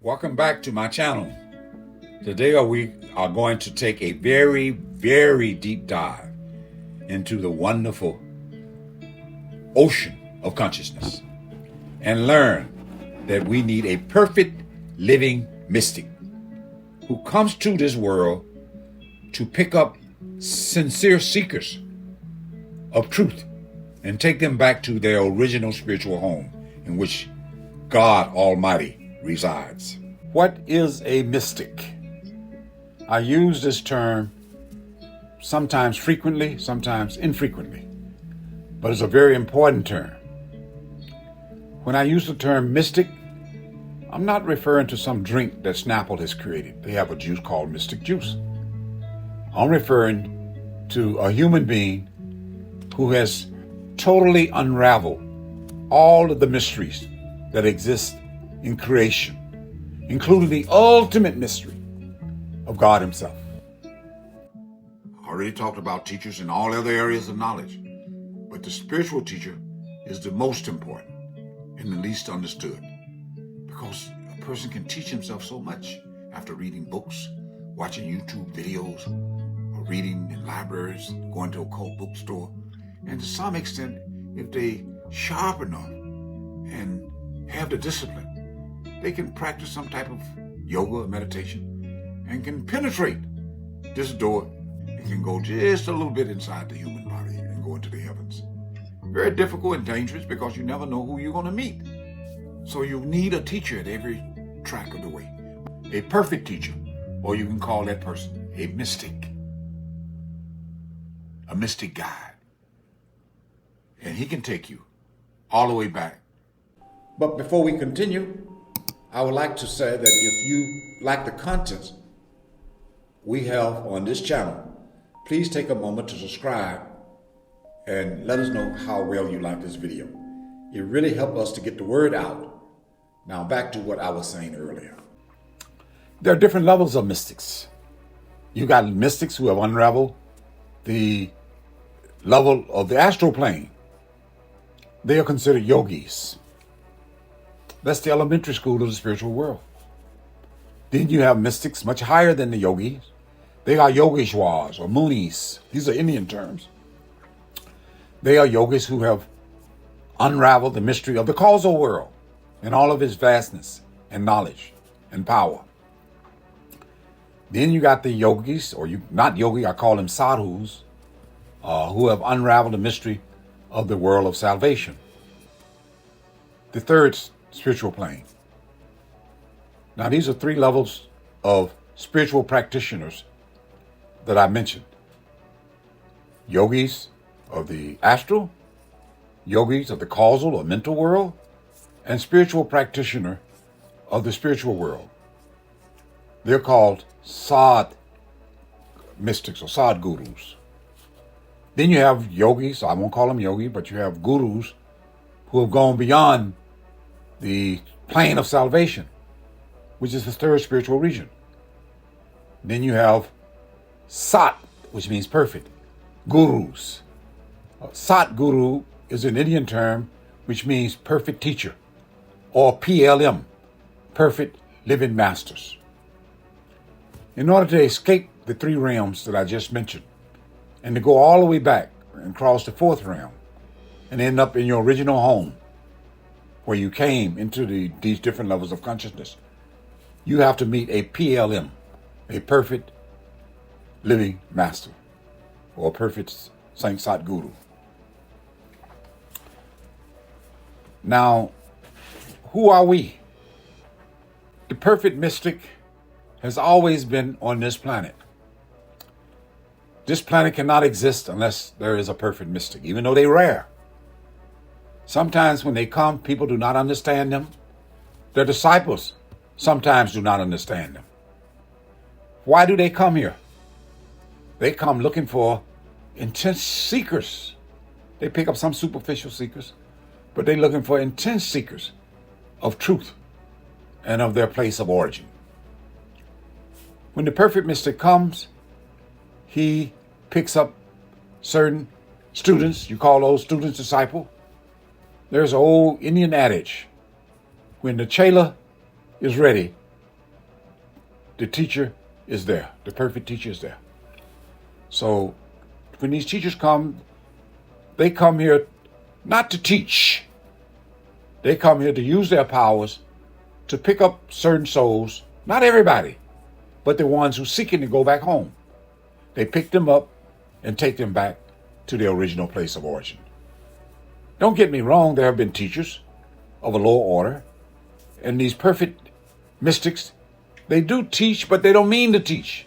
Welcome back to my channel. Today we are going to take a very, very deep dive into the wonderful ocean of consciousness and learn that we need a perfect living mystic who comes to this world to pick up sincere seekers of truth and take them back to their original spiritual home in which God Almighty resides. What is a mystic? I use this term sometimes frequently, sometimes infrequently, but it's a very important term. When I use the term mystic, I'm not referring to some drink that Snapple has created. They have a juice called mystic juice. I'm referring to a human being who has totally unraveled all of the mysteries that exist in creation, including the ultimate mystery of God Himself. I already talked about teachers in all other areas of knowledge, but the spiritual teacher is the most important and the least understood, because a person can teach himself so much after reading books, watching YouTube videos, or reading in libraries, going to a cult bookstore, and to some extent, if they sharp enough and have the discipline, they can practice some type of yoga or meditation and can penetrate this door and can go just a little bit inside the human body and go into the heavens. Very difficult and dangerous because you never know who you're going to meet. So you need a teacher at every track of the way. A perfect teacher, or you can call that person a mystic guide. And he can take you all the way back. But before we continue, I would like to say that if you like the content we have on this channel, please take a moment to subscribe and let us know how well you like this video. It really helps us to get the word out. Now back to what I was saying earlier. There are different levels of mystics. You got mystics who have unraveled the level of the astral plane. They are considered yogis. That's the elementary school of the spiritual world. Then you have mystics much higher than the yogis. They are yogeshwars or munis. These are Indian terms. They are yogis who have unraveled the mystery of the causal world in all of its vastness and knowledge and power. Then you got the yogis, or not yogi, I call them sadhus, who have unraveled the mystery of the world of salvation. The third spiritual plane. Now these are three levels of spiritual practitioners that I mentioned. Yogis of the astral, yogis of the causal or mental world, and spiritual practitioner of the spiritual world. They're called sad mystics or sad gurus. Then you have yogis, I won't call them yogi, but you have gurus who have gone beyond the plane of salvation, which is the third spiritual region. Then you have Sat, which means perfect, gurus. Sat Guru is an Indian term which means perfect teacher, or PLM, perfect living masters. In order to escape the three realms that I just mentioned, and to go all the way back and cross the fourth realm and end up in your original home, where you came into these different levels of consciousness, you have to meet a PLM, a perfect living master, or a perfect Saint Sat Guru. Now, who are we? The perfect mystic has always been on this planet. This planet cannot exist unless there is a perfect mystic, even though they're rare. Sometimes when they come, people do not understand them. Their disciples sometimes do not understand them. Why do they come here? They come looking for intense seekers. They pick up some superficial seekers, but they're looking for intense seekers of truth and of their place of origin. When the perfect mystic comes, he picks up certain students. You call those students disciple. There's an old Indian adage, when the chela is ready, the teacher is there. The perfect teacher is there. So when these teachers come, they come here not to teach. They come here to use their powers to pick up certain souls, not everybody, but the ones who are seeking to go back home. They pick them up and take them back to their original place of origin. Don't get me wrong, there have been teachers of a lower order, and these perfect mystics, they do teach, but they don't mean to teach.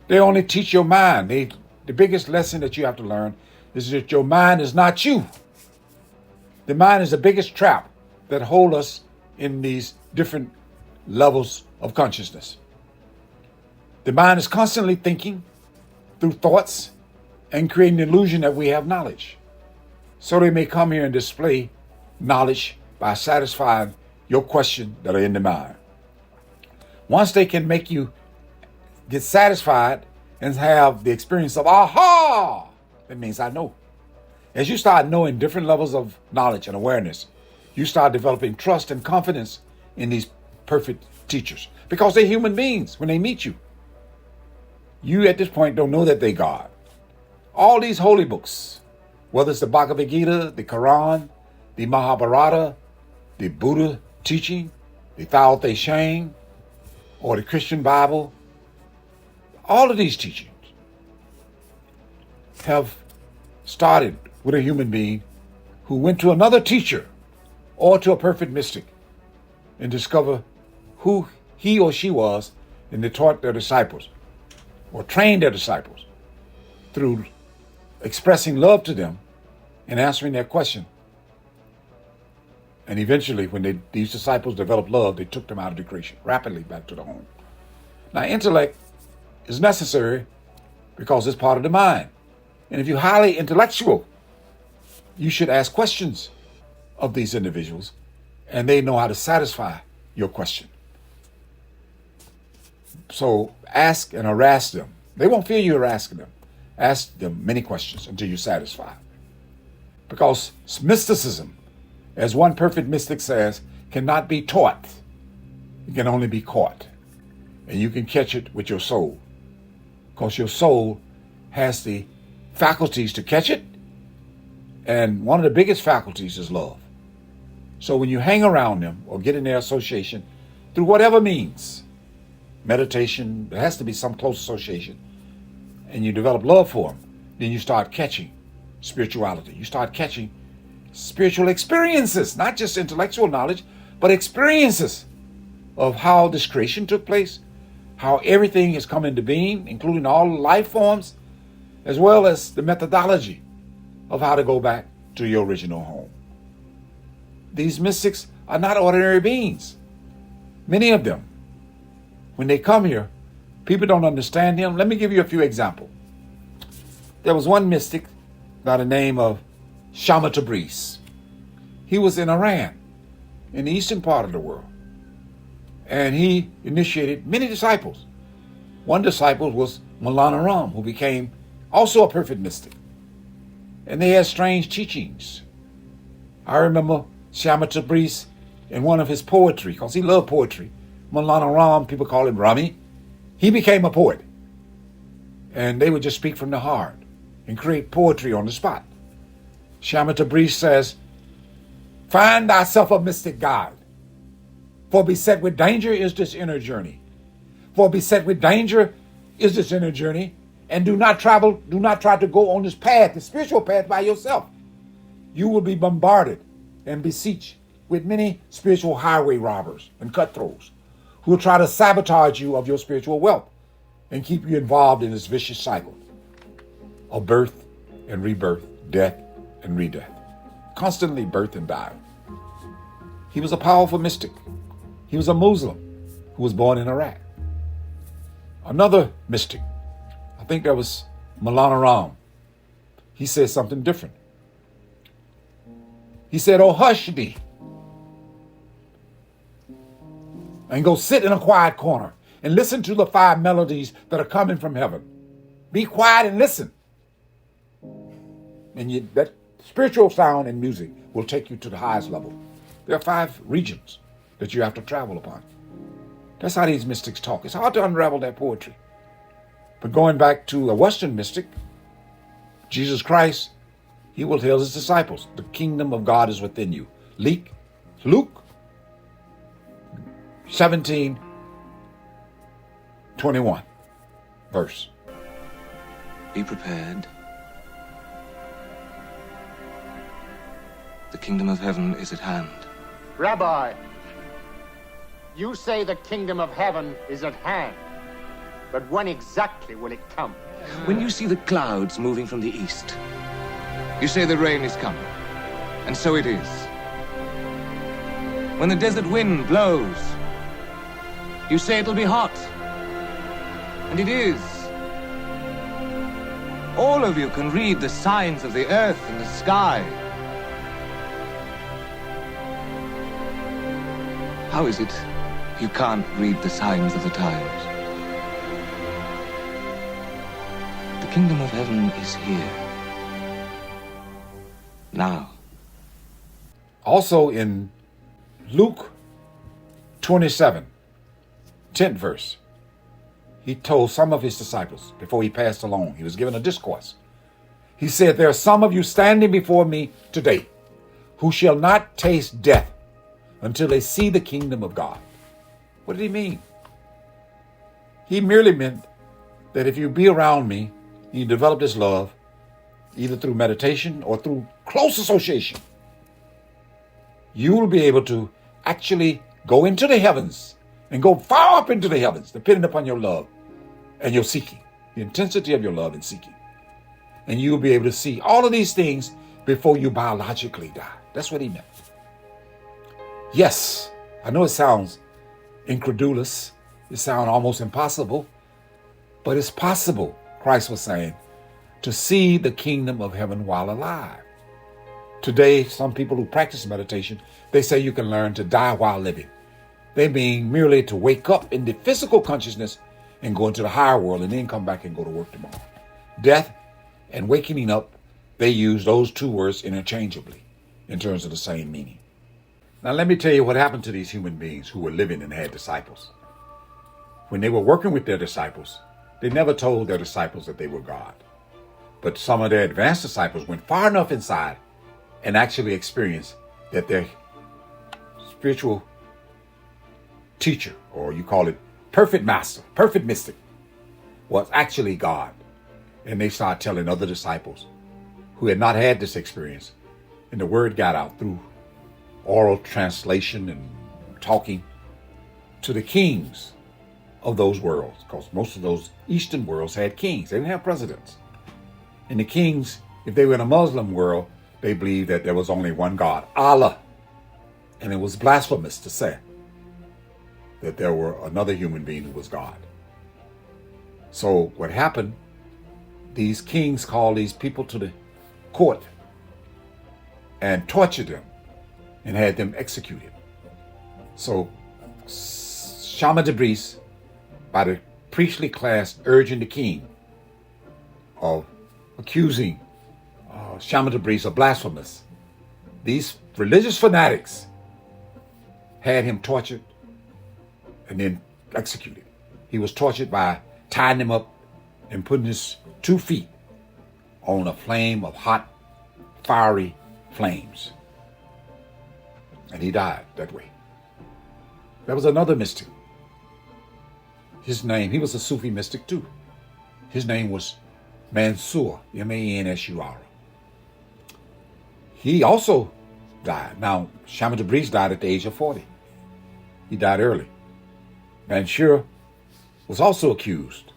They only teach your mind. The biggest lesson that you have to learn is that your mind is not you. The mind is the biggest trap that holds us in these different levels of consciousness. The mind is constantly thinking through thoughts and creating the illusion that we have knowledge. So they may come here and display knowledge by satisfying your questions that are in the mind. Once they can make you get satisfied and have the experience of aha, that means I know. As you start knowing different levels of knowledge and awareness, you start developing trust and confidence in these perfect teachers because they're human beings when they meet you. You at this point don't know that they're God. All these holy books, whether it's the Bhagavad Gita, the Quran, the Mahabharata, the Buddha teaching, the Tao Te Ching, or the Christian Bible, all of these teachings have started with a human being who went to another teacher or to a perfect mystic and discovered who he or she was, and they taught their disciples or trained their disciples through expressing love to them and answering their question. And eventually, when these disciples developed love, they took them out of the creation, rapidly back to the home. Now, intellect is necessary because it's part of the mind. And if you're highly intellectual, you should ask questions of these individuals, and they know how to satisfy your question. So ask and harass them. They won't feel you're asking them. Ask them many questions until you're satisfied. Because mysticism, as one perfect mystic says, cannot be taught. It can only be caught. And you can catch it with your soul. Because your soul has the faculties to catch it. And one of the biggest faculties is love. So when you hang around them or get in their association through whatever means, meditation, there has to be some close association, and you develop love for them, then you start catching spirituality. You start catching spiritual experiences, not just intellectual knowledge, but experiences of how this creation took place, how everything has come into being, including all life forms, as well as the methodology of how to go back to your original home. These mystics are not ordinary beings. Many of them, when they come here, people don't understand them. Let me give you a few examples. There was one mystic by the name of Sarmad. He was in Iran, in the eastern part of the world. And he initiated many disciples. One disciple was Maulana Ram, who became also a perfect mystic. And they had strange teachings. I remember Sarmad in one of his poetry, because he loved poetry. Maulana Ram, people call him Rami. He became a poet. And they would just speak from the heart and create poetry on the spot. Sarmad says, "Find thyself a mystic guide. For beset with danger is this inner journey. For beset with danger is this inner journey. And do not try to go on this path, the spiritual path, by yourself. You will be bombarded and besieged with many spiritual highway robbers and cutthroats who will try to sabotage you of your spiritual wealth and keep you involved in this vicious cycle of birth and rebirth, death and redeath. Constantly birth and die." He was a powerful mystic. He was a Muslim who was born in Iraq. Another mystic, I think that was Maulana Ram, he said something different. He said, "Oh, hush thee, and go sit in a quiet corner and listen to the 5 melodies that are coming from heaven. Be quiet and listen. And that spiritual sound and music will take you to the highest level. There are 5 regions that you have to travel upon. That's how these mystics talk. It's hard to unravel their poetry. But going back to a Western mystic, Jesus Christ, he will tell his disciples, the kingdom of God is within you. Luke 17:21 verse. Be prepared. The kingdom of heaven is at hand. Rabbi, you say the kingdom of heaven is at hand, but when exactly will it come? When you see the clouds moving from the east, you say the rain is coming, and so it is. When the desert wind blows, you say it'll be hot, and it is. All of you can read the signs of the earth and the sky. How is it you can't read the signs of the times? The kingdom of heaven is here. Now. Also in Luke 27, 10th verse, he told some of his disciples before he passed along, he was given a discourse. He said, there are some of you standing before me today who shall not taste death until they see the kingdom of God. What did he mean? He merely meant that if you be around me, you develop this love, either through meditation or through close association, you will be able to actually go into the heavens and go far up into the heavens, depending upon your love and your seeking, the intensity of your love and seeking. And you will be able to see all of these things before you biologically die. That's what he meant. Yes, I know it sounds incredulous. It sounds almost impossible, but it's possible, Christ was saying, to see the kingdom of heaven while alive. Today, some people who practice meditation, they say you can learn to die while living. They mean merely to wake up in the physical consciousness and go into the higher world and then come back and go to work tomorrow. Death and waking up, they use those two words interchangeably in terms of the same meaning. Now let me tell you what happened to these human beings who were living and had disciples. When they were working with their disciples, they never told their disciples that they were God. But some of their advanced disciples went far enough inside and actually experienced that their spiritual teacher, or you call it perfect master, perfect mystic, was actually God. And they started telling other disciples who had not had this experience, and the word got out through oral translation and talking to the kings of those worlds, because most of those Eastern worlds had kings. They didn't have presidents. And the kings, if they were in a Muslim world, they believed that there was only one God, Allah. And it was blasphemous to say that there were another human being who was God. So what happened, these kings called these people to the court and tortured them and had them executed. So Sarmad, by the priestly class urging the king of accusing Sarmad of blasphemous, these religious fanatics had him tortured and then executed. He was tortured by tying him up and putting his 2 feet on a flame of hot, fiery flames. And he died that way. There was another mystic. His name, he was a Sufi mystic too. His name was Mansur, Mansur. He also died. Now, Sarmad died at the age of 40. He died early. Mansur was also accused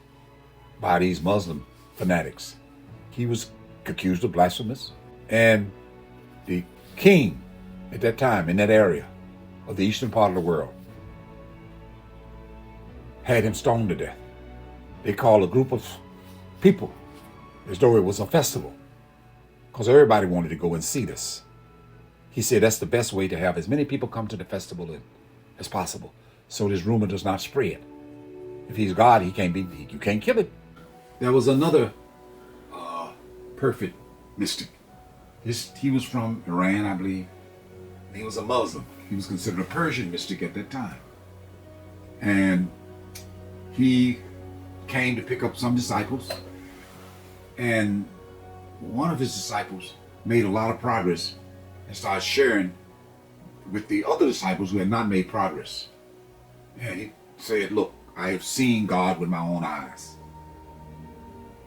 by these Muslim fanatics. He was accused of blasphemous, and the king at that time in that area of the eastern part of the world had him stoned to death. They called a group of people as though it was a festival, because everybody wanted to go and see this. He said that's the best way to have as many people come to the festival as possible, so this rumor does not spread. If he's God, you can't kill him. There was another perfect mystic. He was from Iran, I believe. He was a Muslim. He was considered a Persian mystic at that time. And he came to pick up some disciples. And one of his disciples made a lot of progress and started sharing with the other disciples who had not made progress. And he said, look, I have seen God with my own eyes.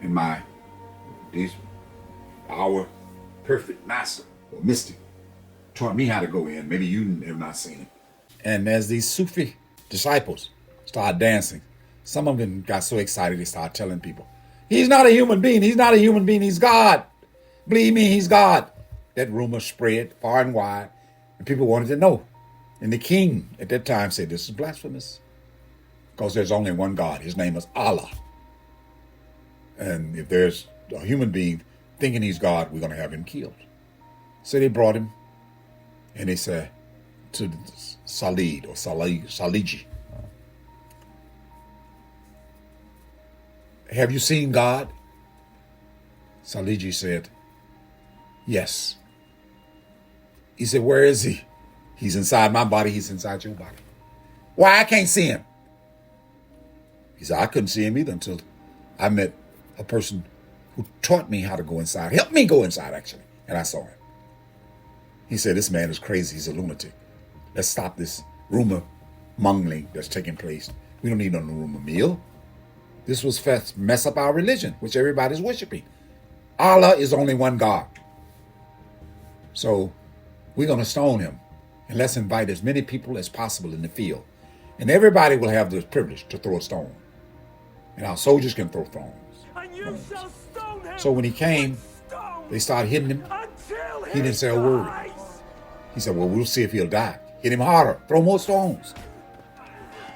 And our perfect master or mystic taught me how to go in. Maybe you have not seen it. And as these Sufi disciples started dancing, some of them got so excited they started telling people, he's not a human being, he's not a human being, he's God. Believe me, he's God. That rumor spread far and wide, and people wanted to know. And the king at that time said, this is blasphemous, because there's only one God. His name is Allah. And if there's a human being thinking he's God, we're going to have him killed. So they brought him, and they said to Salid or Saliji, have you seen God? Saliji said, yes. He said, where is he? He's inside my body, he's inside your body. Why I can't see him? He said, I couldn't see him either until I met a person who taught me how to go inside, helped me go inside actually, and I saw him. He said, this man is crazy, he's a lunatic. Let's stop this rumor mongling that's taking place. We don't need no rumor mill. This was mess up our religion, which everybody's worshiping. Allah is only one God. So we're going to stone him, and let's invite as many people as possible in the field. And everybody will have the privilege to throw a stone. And our soldiers can throw stones. So when he came, they started hitting him. He didn't say a word. He said, well, we'll see if he'll die. Hit him harder. Throw more stones.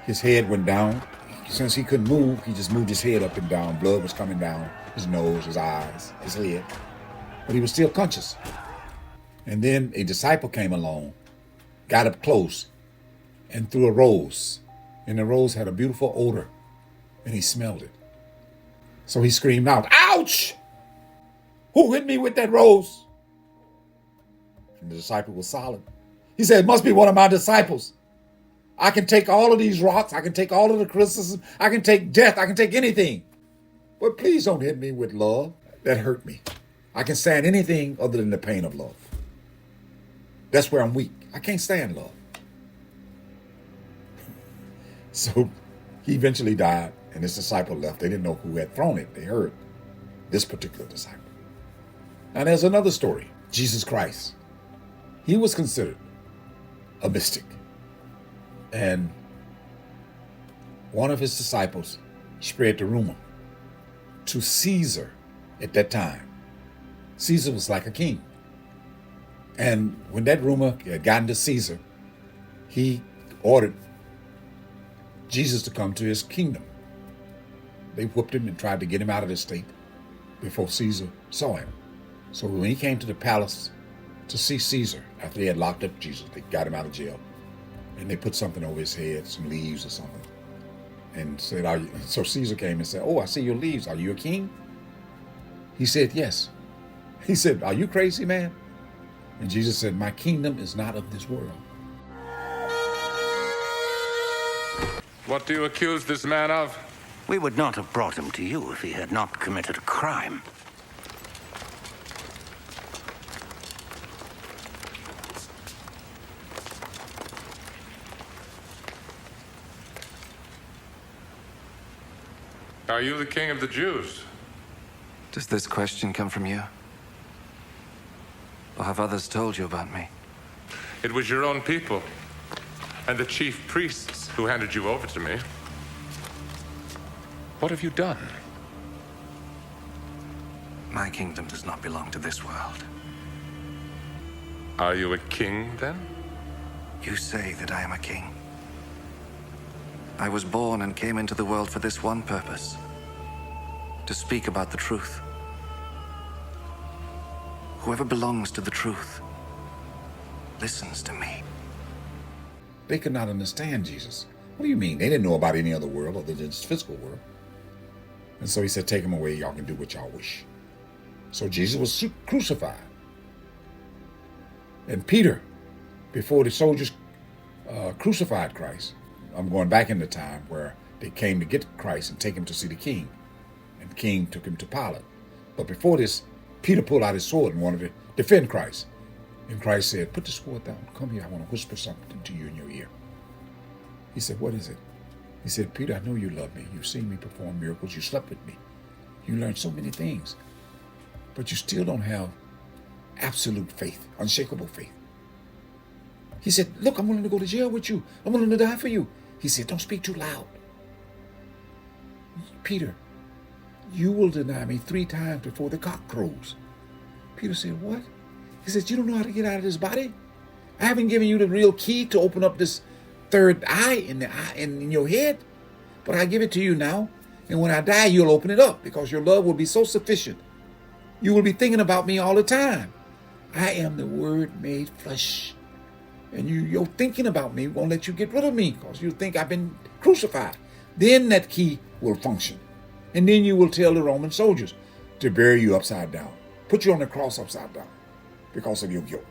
His head went down. Since he couldn't move, he just moved his head up and down. Blood was coming down his nose, his eyes, his head. But he was still conscious. And then a disciple came along, got up close, and threw a rose. And the rose had a beautiful odor, and he smelled it. So he screamed out, ouch! Who hit me with that rose? And the disciple was silent. He said, it must be one of my disciples. I can take all of these rocks. I can take all of the criticism. I can take death. I can take anything. But please don't hit me with love. That hurt me. I can stand anything other than the pain of love. That's where I'm weak. I can't stand love. So he eventually died, and his disciple left. They didn't know who had thrown it. They heard this particular disciple. And there's another story. Jesus Christ. He was considered a mystic. And one of his disciples spread the rumor to Caesar at that time. Caesar was like a king. And when that rumor had gotten to Caesar, he ordered Jesus to come to his kingdom. They whooped him and tried to get him out of the state before Caesar saw him. So when he came to the palace to see Caesar, after they had locked up Jesus, they got him out of jail. And they put something over his head, some leaves or something. And said, are you? So Caesar came and said, oh, I see your leaves. Are you a king? He said, yes. He said, are you crazy, man? And Jesus said, my kingdom is not of this world. What do you accuse this man of? We would not have brought him to you if he had not committed a crime. Are you the king of the Jews? Does this question come from you? Or have others told you about me? It was your own people and the chief priests who handed you over to me. What have you done? My kingdom does not belong to this world. Are you a king, then? You say that I am a king. I was born and came into the world for this one purpose: to speak about the truth. Whoever belongs to the truth listens to me. They could not understand Jesus. What do you mean? They didn't know about any other world other than this physical world. And so he said, take him away. Y'all can do what y'all wish. So Jesus was crucified. And Peter, before the soldiers crucified Christ, I'm going back into time where they came to get Christ and take him to see the king. And the king took him to Pilate. But before this, Peter pulled out his sword and wanted to defend Christ. And Christ said, put the sword down. Come here. I want to whisper something to you in your ear. He said, what is it? He said, Peter, I know you love me. You've seen me perform miracles. You slept with me. You learned so many things. But you still don't have absolute faith, unshakable faith. He said, look, I'm willing to go to jail with you. I'm willing to die for you. He said, don't speak too loud. Peter, you will deny me 3 times before the cock crows. Peter said, what? He said, you don't know how to get out of this body? I haven't given you the real key to open up this third eye in your head, but I give it to you now. And when I die, you'll open it up because your love will be so sufficient. You will be thinking about me all the time. I am the Word made flesh. And your thinking about me won't let you get rid of me because you think I've been crucified. Then that key will function. And then you will tell the Roman soldiers to bury you upside down, put you on the cross upside down because of your guilt.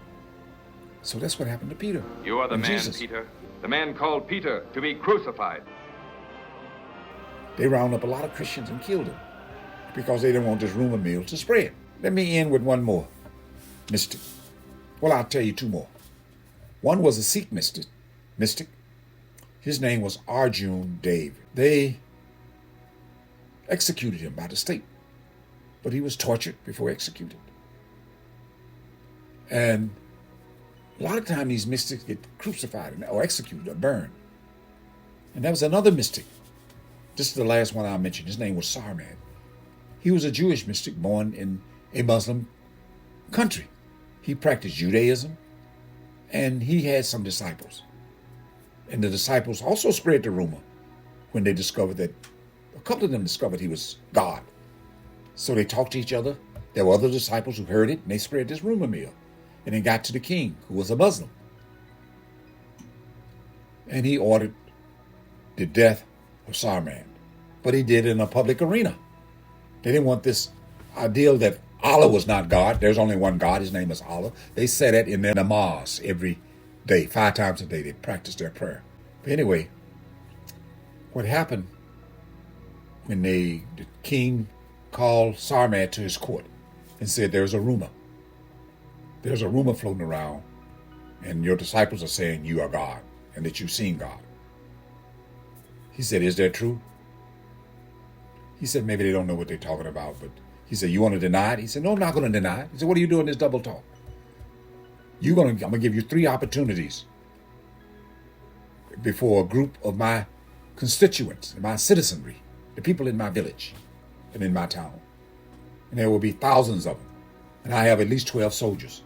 So that's what happened to Peter. You are the and man, Jesus. Peter. The man called Peter to be crucified. They round up a lot of Christians and killed them because they didn't want this rumor mill to spread. Let me end with one more mystic. Well, I'll tell you 2 more. One was a Sikh mystic. His name was Arjun Dev. They executed him by the state, but he was tortured before executed. And a lot of times these mystics get crucified or executed or burned. And there was another mystic. This is the last one I'll mention. His name was Sarmad. He was a Jewish mystic born in a Muslim country. He practiced Judaism, and he had some disciples. And the disciples also spread the rumor when they discovered that a couple of them discovered he was God. So they talked to each other. There were other disciples who heard it, and they spread this rumor mill. And it got to the king, who was a Muslim. And he ordered the death of Sarmad. But he did it in a public arena. They didn't want this ideal that Allah was not God. There's only one God. His name is Allah. They said it in their namaz every day, 5 times a day. They practiced their prayer. But anyway, what happened when the king called Sarmad to his court and said, there's a rumor. There's a rumor floating around, and your disciples are saying you are God and that you've seen God. He said, is that true? He said, maybe they don't know what they're talking about, but he said, you want to deny it? He said, no, I'm not going to deny it. He said, what are you doing this double talk? I'm going to give you 3 opportunities before a group of my constituents, my citizenry, the people in my village and in my town. And there will be thousands of them. And I have at least 12 soldiers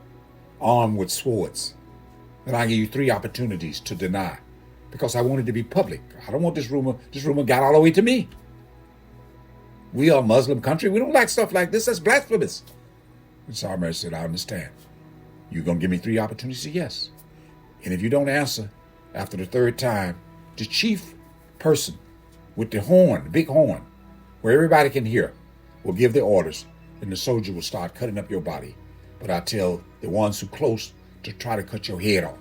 armed with swords. And I give you 3 opportunities to deny because I want it to be public. I don't want this rumor. This rumor got all the way to me. We are a Muslim country. We don't like stuff like this. That's blasphemous. And Sarmad said, I understand. You're going to give me 3 opportunities? He said, yes. And if you don't answer after the 3rd time, the chief person with the horn, the big horn, where everybody can hear, will give the orders, and the soldier will start cutting up your body. But I tell the ones who close to try to cut your head off,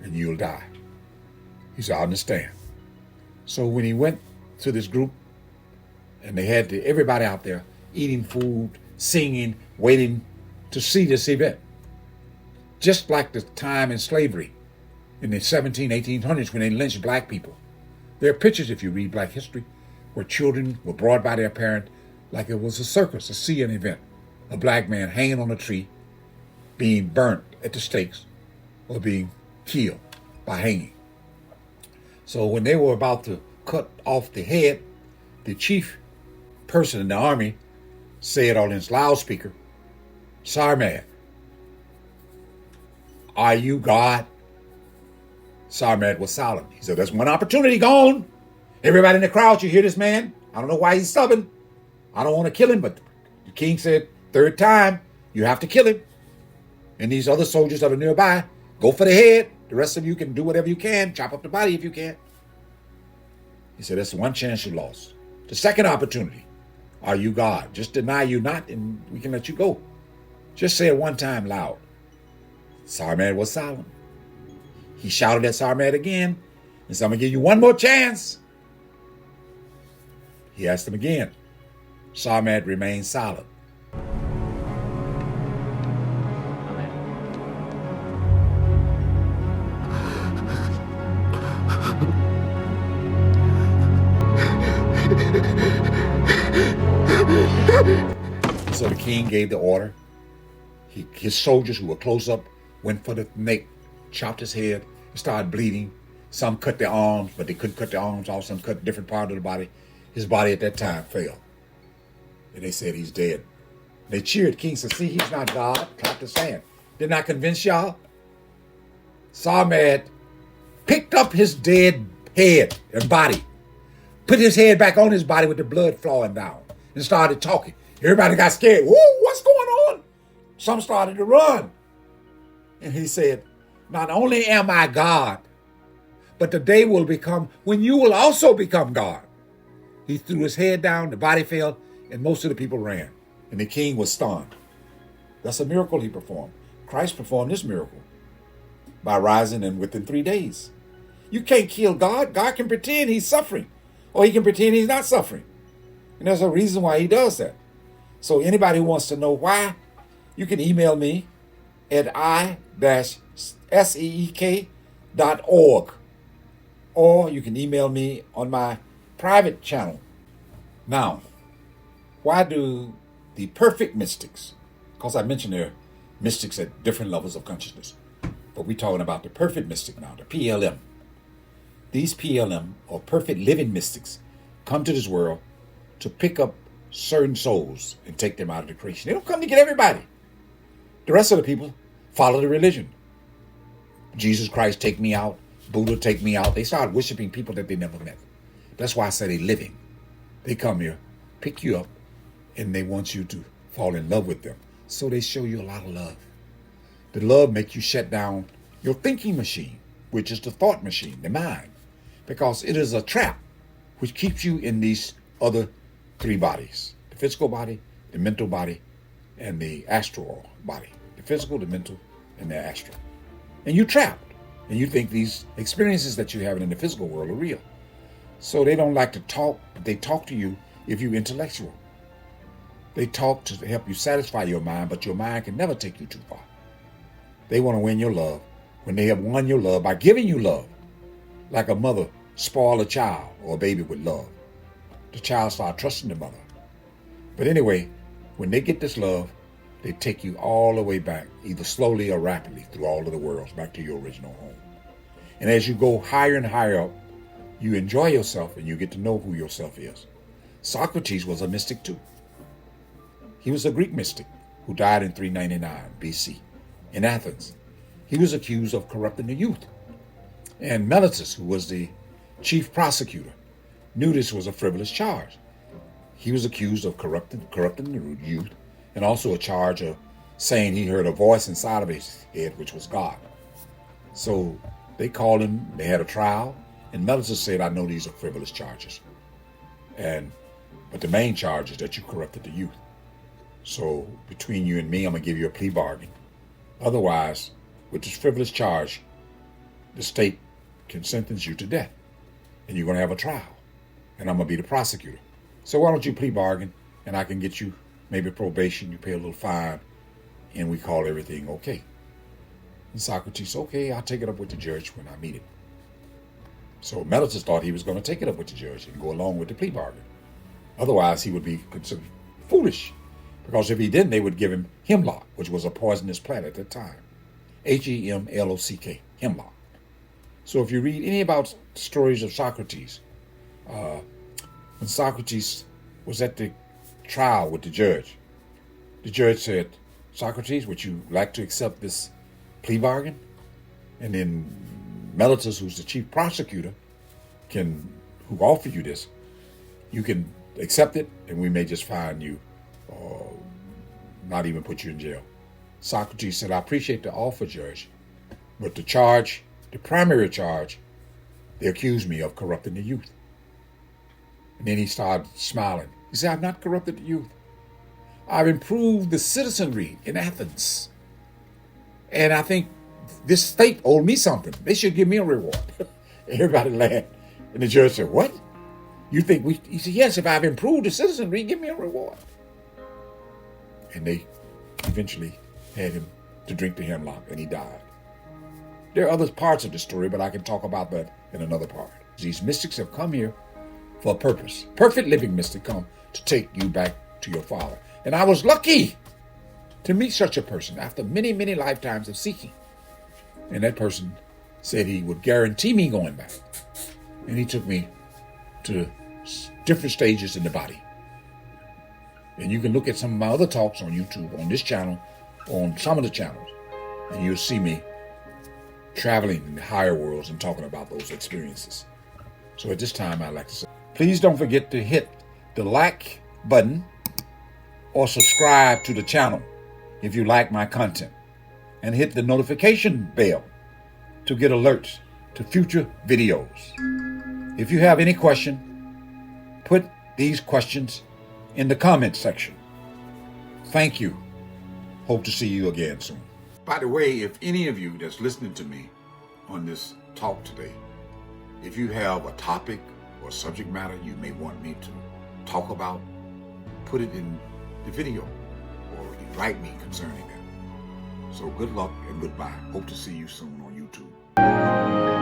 and you'll die. He said, I understand. So when he went to this group, and they had everybody out there eating food, singing, waiting to see this event. Just like the time in slavery in the 1800s when they lynched black people. There are pictures, if you read Black history, where children were brought by their parent like it was a circus, to see an event. A black man hanging on a tree, being burnt at the stakes, or being killed by hanging. So when they were about to cut off the head, the chief person in the army said on his loudspeaker, Sarmad, are you God? Sarmad was silent. He said, there's one opportunity gone. Everybody in the crowd, you hear this man? I don't know why he's stubborn. I don't want to kill him, but the king said, 3rd time, you have to kill him. And these other soldiers that are nearby, go for the head. The rest of you can do whatever you can. Chop up the body if you can. He said, that's the one chance you lost. The 2nd opportunity, are you God? Just deny you not, and we can let you go. Just say it 1 time loud. Sarmad was silent. He shouted at Sarmad again, He said, I'm going to give you one more chance. He asked him again. Sarmad remained silent. So the king gave the order. His soldiers who were close up went for the neck, chopped his head, and started bleeding. Some cut their arms, but they couldn't cut their arms off. Some cut different part of the body. His body at that time fell. And they said he's dead. They cheered. King said, see, he's not God. Clapped his hand. Didn't I convince y'all? Sarmad picked up his dead head and body, put his head back on his body with the blood flowing down, and started talking. Everybody got scared. Whoa, what's going on? Some started to run. And he said, not only am I God, but the day will become when you will also become God. He threw his head down, the body fell, and most of the people ran. And the king was stunned. That's a miracle he performed. Christ performed this miracle by rising and within 3 days. You can't kill God. God can pretend he's suffering, or he can pretend he's not suffering. And there's a reason why he does that. So anybody who wants to know why, you can email me at i-seek.org, or you can email me on my private channel. Now, why do the perfect mystics, because I mentioned there are mystics at different levels of consciousness, but we're talking about the perfect mystic now, the PLM. These PLM, or perfect living mystics, come to this world to pick up certain souls and take them out of the creation. They don't come to get everybody. The rest of the people follow the religion. Jesus Christ, take me out. Buddha, take me out. They start worshiping people that they never met. That's why I say they're living. They come here, pick you up, and they want you to fall in love with them. So they show you a lot of love. The love makes you shut down your thinking machine, which is the thought machine, the mind, because it is a trap which keeps you in these other three bodies: the physical body, the mental body, and the astral body. The physical, the mental, and the astral. And you're trapped. And you think these experiences that you're having in the physical world are real. So they don't like to talk, but they talk to you if you're intellectual. They talk to help you satisfy your mind, but your mind can never take you too far. They want to win your love when they have won your love by giving you love. Like a mother spoil a child or a baby with love. The child starts trusting the mother. But anyway, when they get this love, they take you all the way back, either slowly or rapidly, through all of the worlds, back to your original home. And as you go higher and higher up, you enjoy yourself and you get to know who yourself is. Socrates was a mystic too. He was a Greek mystic who died in 399 BC in Athens. He was accused of corrupting the youth. And Mysticism, who was the chief prosecutor, knew this was a frivolous charge. He was accused of corrupting the youth, and also a charge of saying he heard a voice inside of his head, which was God. So they called him, they had a trial, and Mysticism said, I know these are frivolous charges. But the main charge is that you corrupted the youth. So between you and me, I'm going to give you a plea bargain. Otherwise, with this frivolous charge, the state can sentence you to death. And you're going to have a trial. And I'm going to be the prosecutor. So why don't you plea bargain, and I can get you maybe probation, you pay a little fine, and we call everything okay. And Socrates, okay, I'll take it up with the judge when I meet him. So Mysticism thought he was going to take it up with the judge and go along with the plea bargain. Otherwise, he would be considered foolish. Because if he didn't, they would give him hemlock, which was a poisonous plant at that time. Hemlock, hemlock. So if you read any about stories of Socrates, when Socrates was at the trial with the judge said, Socrates, would you like to accept this plea bargain? And then Mysticism, who's the chief prosecutor, who offer you this, you can accept it, and we may just fine you or not even put you in jail. Socrates said, I appreciate the offer, Judge, but the primary charge, they accused me of corrupting the youth. And then he started smiling. He said, I've not corrupted the youth. I've improved the citizenry in Athens. And I think this state owed me something. They should give me a reward. Everybody laughed. And the judge said, what? You think we, he said, yes, if I've improved the citizenry, give me a reward. And they eventually had him to drink the hemlock, and he died. There are other parts of the story, but I can talk about that in another part. These mystics have come here for a purpose. Perfect living mystic come to take you back to your father. And I was lucky to meet such a person after many, many lifetimes of seeking. And that person said he would guarantee me going back. And he took me to different stages in the body. And you can look at some of my other talks on YouTube, on this channel, on some of the channels, and you'll see me traveling in the higher worlds and talking about those experiences. So at this time, I'd like to say, please don't forget to hit the like button or subscribe to the channel if you like my content, and hit the notification bell to get alerts to future videos. If you have any question, put these questions in the comment section. Thank you. Hope to see you again soon. By the way, if any of you that's listening to me on this talk today, if you have a topic or subject matter you may want me to talk about, put it in the video or write me concerning that. So good luck and goodbye. Hope to see you soon on YouTube.